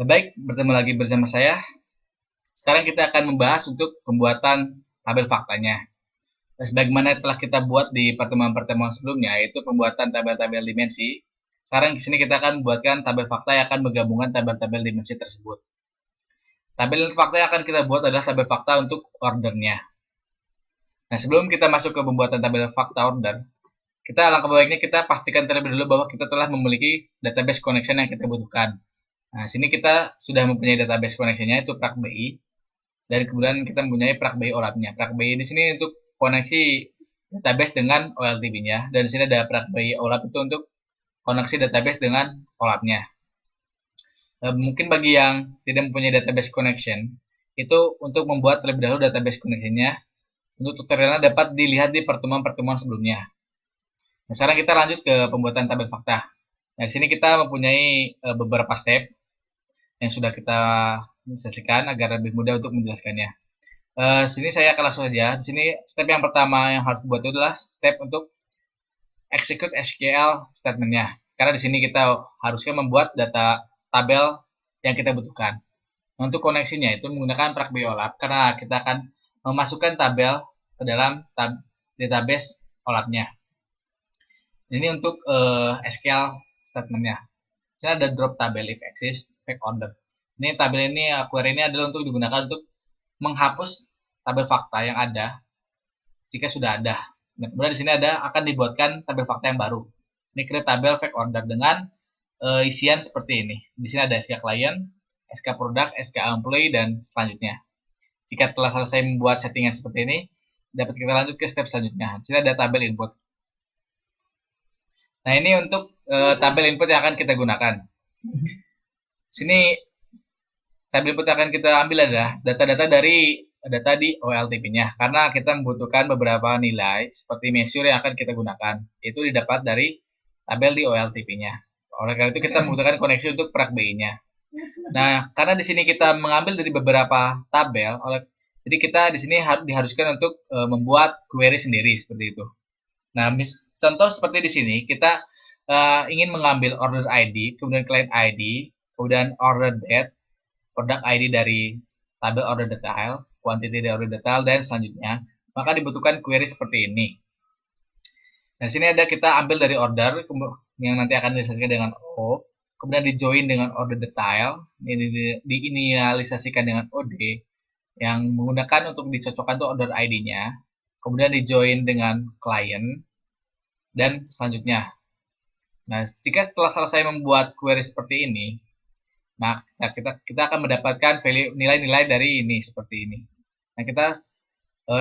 Baik, bertemu lagi bersama saya. Sekarang kita akan membahas untuk pembuatan tabel faktanya. Sebagaimana telah kita buat di pertemuan-pertemuan sebelumnya, yaitu pembuatan tabel-tabel dimensi. Sekarang di sini kita akan membuatkan tabel fakta yang akan menggabungkan tabel-tabel dimensi tersebut. Tabel fakta yang akan kita buat adalah tabel fakta untuk ordernya. Nah, sebelum kita masuk ke pembuatan tabel fakta order, kita alangkah baiknya kita pastikan terlebih dulu bahwa kita telah memiliki database connection yang kita butuhkan. Nah, sini kita sudah mempunyai database connection-nya itu PrakBI, dan kemudian kita mempunyai PrakBI OLAP-nya. PrakBI di sini untuk koneksi database dengan OLTP-nya, dan di sini ada PrakBI OLAP itu untuk koneksi database dengan OLAP-nya. Mungkin bagi yang tidak mempunyai database connection, itu untuk membuat terlebih dahulu database connection-nya, untuk tutorialnya dapat dilihat di pertemuan-pertemuan sebelumnya. Nah, sekarang kita lanjut ke pembuatan tabel fakta. Nah, di sini kita mempunyai beberapa step yang sudah kita sesikan agar lebih mudah untuk menjelaskannya. Sini saya akan langsung saja. Di sini step yang pertama yang harus dibuat itu adalah step untuk execute SQL statementnya. Karena di sini kita harusnya membuat data tabel yang kita butuhkan. Nah, untuk koneksinya itu menggunakan PrakBI OLAP karena kita akan memasukkan tabel ke dalam database OLAP-nya. Ini untuk SQL statementnya. Saya ada drop tabel if exist, back order. Ini tabel ini, query ini adalah untuk digunakan untuk menghapus tabel fakta yang ada jika sudah ada. Nah, kemudian di sini ada akan dibuatkan tabel fakta yang baru. Ini create tabel back order dengan isian seperti ini. Di sini ada SK client, SK product, SK employee, dan selanjutnya. Jika telah selesai membuat settingan seperti ini, dapat kita lanjut ke step selanjutnya. Di sini ada tabel input. Nah, ini untuk tabel input yang akan kita gunakan. Sini tabel input yang akan kita ambil adalah data-data dari data di OLTP-nya, karena kita membutuhkan beberapa nilai seperti measure yang akan kita gunakan. Itu didapat dari tabel di OLTP-nya. Oleh karena itu kita membutuhkan koneksi untuk PrakBI-nya. Nah, karena di sini kita mengambil dari beberapa tabel, jadi kita di sini diharuskan untuk membuat query sendiri seperti itu. Nah, contoh seperti di sini, kita ingin mengambil order ID, kemudian client ID, kemudian order date, product ID dari tabel order detail, quantity dari order detail, dan selanjutnya, maka dibutuhkan query seperti ini. Nah, sini ada kita ambil dari order, yang nanti akan diselesaikan dengan O, kemudian di join dengan order detail, ini diinisialisasikan dengan OD, yang menggunakan untuk dicocokkan itu order ID-nya, kemudian di join dengan client, dan selanjutnya. Nah, jika setelah selesai membuat query seperti ini, nah kita akan mendapatkan value nilai-nilai dari ini seperti ini. Nah, kita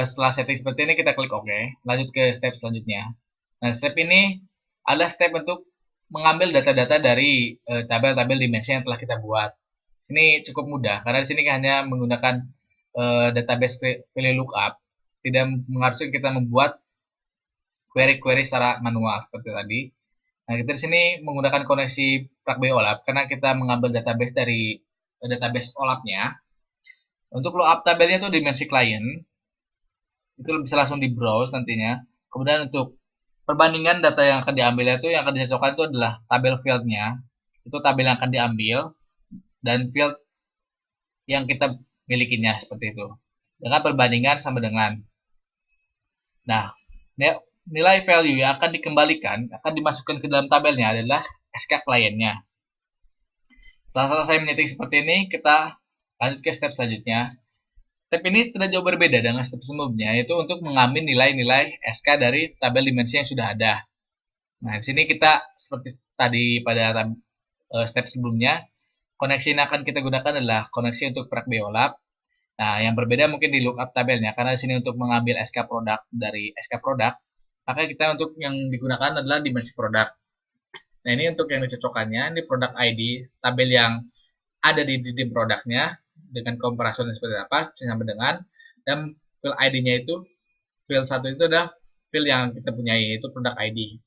setelah setting seperti ini kita klik OK, lanjut ke step selanjutnya. Nah, step ini adalah step untuk mengambil data-data dari tabel-tabel dimensi yang telah kita buat. Ini cukup mudah karena di sini hanya menggunakan database value lookup, tidak mengharuskan kita membuat query-query secara manual seperti tadi. Nah, kita di sini menggunakan koneksi PrakBI OLAP karena kita mengambil database dari database OLAP-nya. Untuk lookup tabelnya itu dimensi client, itu bisa langsung di browse nantinya. Kemudian untuk perbandingan data yang akan diambil itu yang akan dicocokkan itu adalah tabel field-nya. Itu tabel yang akan diambil dan field yang kita milikinya seperti itu. Dengan perbandingan sama dengan. Nah, nilai value yang akan dikembalikan, akan dimasukkan ke dalam tabelnya adalah SK kliennya. Setelah selesai menyeting seperti ini, kita lanjut ke step selanjutnya. Step ini tidak jauh berbeda dengan step sebelumnya, yaitu untuk mengambil nilai-nilai SK dari tabel dimensi yang sudah ada. Nah, di sini kita seperti tadi pada step sebelumnya, koneksi yang akan kita gunakan adalah koneksi untuk PrakBI OLAP. Nah, yang berbeda mungkin di lookup tabelnya, karena di sini untuk mengambil SK product dari SK product, maka kita untuk yang digunakan adalah dimensi product. Nah, ini untuk yang dicocokkannya, ini product ID, tabel yang ada di produknya, dengan komparasi seperti apa, sama dengan, dan field ID-nya itu, field 1 itu adalah field yang kita punyai, yaitu product ID.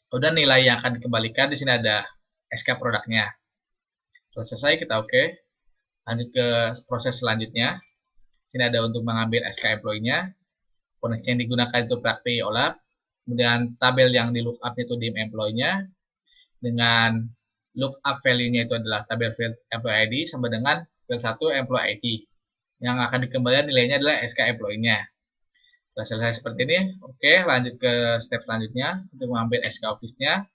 Kemudian nilai yang akan dikembalikan, di sini ada SK produknya. Setelah selesai, kita oke. Lanjut ke proses selanjutnya. Sini ada untuk mengambil SK employee-nya. Koneksi yang digunakan itu PrakBI OLAP. Kemudian tabel yang di lookup itu dim employee-nya dengan lookup value-nya itu adalah tabel field employee ID sama dengan field 1 employee ID. Yang akan dikembalikan nilainya adalah SK employee-nya. Setelah selesai seperti ini, oke, lanjut ke step selanjutnya untuk mengambil SK office-nya.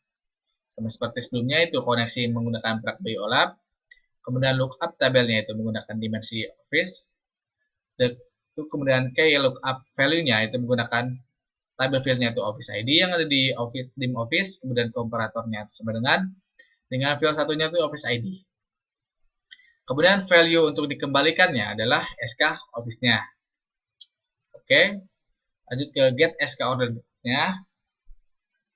Sama seperti sebelumnya, itu koneksi menggunakan plug by OLAP. Kemudian lookup tabelnya itu menggunakan dimensi office. Kemudian key lookup value-nya itu menggunakan tabel field-nya itu office ID yang ada di office, dim office. Kemudian komparatornya sama dengan field satunya itu office ID. Kemudian value untuk dikembalikannya adalah SK office-nya. Oke, lanjut ke get SK order-nya.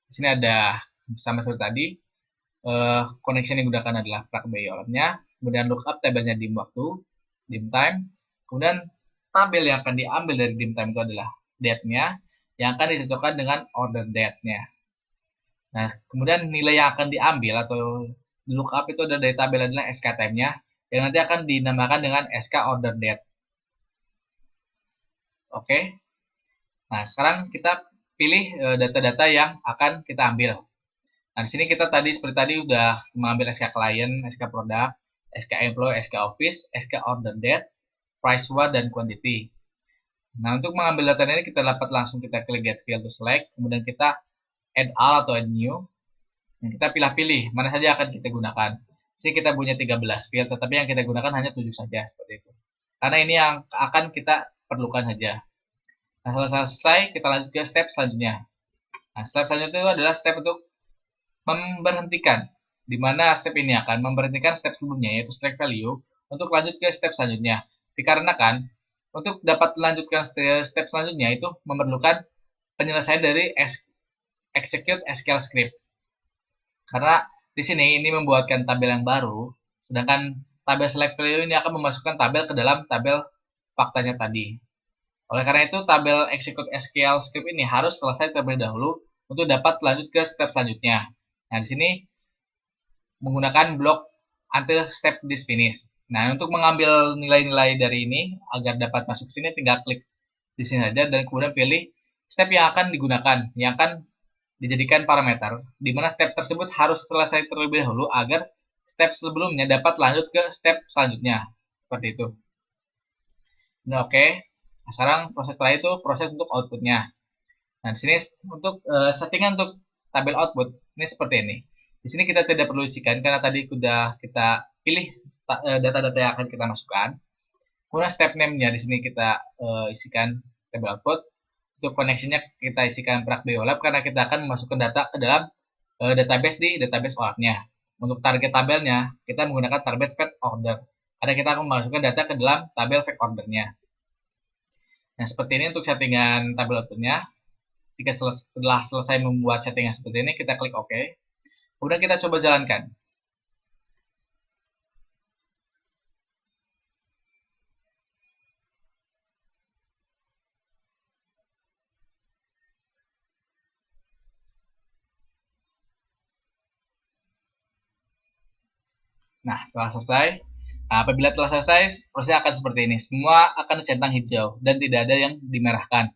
Di sini ada sama seperti tadi, connection yang digunakan adalah plug by OLAP-nya. Kemudian lookup tabelnya dim waktu, dim time. Kemudian tabel yang akan diambil dari dim time itu adalah date-nya, yang akan dicocokkan dengan order date-nya. Nah, kemudian nilai yang akan diambil atau lookup itu dari tabel adalah SK time-nya, yang nanti akan dinamakan dengan SK order date. Oke. Nah, sekarang kita pilih data-data yang akan kita ambil. Nah, di sini kita seperti tadi udah mengambil SK client, SK product, SK employee, SK office, SK order date, price what, dan quantity. Nah, untuk mengambil data ini kita dapat langsung kita klik get field to select, kemudian kita add all atau add new. Dan kita pilih-pilih mana saja akan kita gunakan. Di sini kita punya 13 field, tetapi yang kita gunakan hanya 7 saja seperti itu. Karena ini yang akan kita perlukan saja. Nah, setelah selesai, kita lanjut ke step selanjutnya. Nah, step selanjutnya itu adalah step untuk memberhentikan, di mana step ini akan memberhentikan step sebelumnya, yaitu select value, untuk lanjut ke step selanjutnya. Dikarenakan, untuk dapat melanjutkan step selanjutnya itu memerlukan penyelesaian dari execute SQL script. Karena di sini ini membuatkan tabel yang baru, sedangkan tabel select value ini akan memasukkan tabel ke dalam tabel faktanya tadi. Oleh karena itu, tabel execute SQL script ini harus selesai terlebih dahulu untuk dapat lanjut ke step selanjutnya. Nah, di sini menggunakan blok until step this finish. Nah, untuk mengambil nilai-nilai dari ini agar dapat masuk ke sini, tinggal klik di sini saja dan kemudian pilih step yang akan digunakan, yang akan dijadikan parameter, di mana step tersebut harus selesai terlebih dahulu agar step sebelumnya dapat lanjut ke step selanjutnya. Seperti itu. Nah, oke. Nah, sekarang proses setelah itu proses untuk outputnya. Nah, di sini untuk settingan untuk tabel output ini seperti ini. Di sini kita tidak perlu isikan karena tadi sudah kita pilih data-data yang akan kita masukkan. Kemudian step name-nya di sini kita isikan tabel output. Untuk koneksinya kita isikan plug by OLAP karena kita akan memasukkan data ke dalam database di database OLAP-nya. Untuk target tabelnya kita menggunakan target fact order karena kita akan memasukkan data ke dalam tabel fact order-nya. Nah, seperti ini untuk settingan tabel output-nya. Jika setelah selesai membuat settingan seperti ini, kita klik OK. Kemudian kita coba jalankan. Nah, setelah selesai, apabila telah selesai, proses akan seperti ini. Semua akan centang hijau dan tidak ada yang dimerahkan.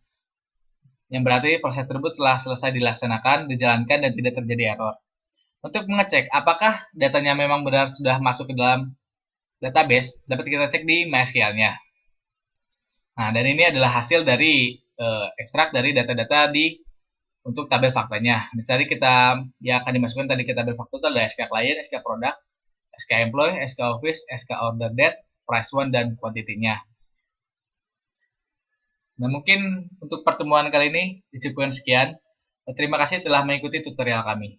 Yang berarti proses tersebut telah selesai dilaksanakan, dijalankan, dan tidak terjadi error. Untuk mengecek apakah datanya memang benar sudah masuk ke dalam database, dapat kita cek di MySQL-nya. Nah, dan ini adalah hasil dari ekstrak dari data-data untuk tabel faktanya. Jadi kita yang akan dimasukkan tadi ke tabel fakta itu adalah SK client, SK product, SK employee, SK office, SK order date, price one, dan quantity-nya. Nah, mungkin untuk pertemuan kali ini dicukupkan sekian. Terima kasih telah mengikuti tutorial kami.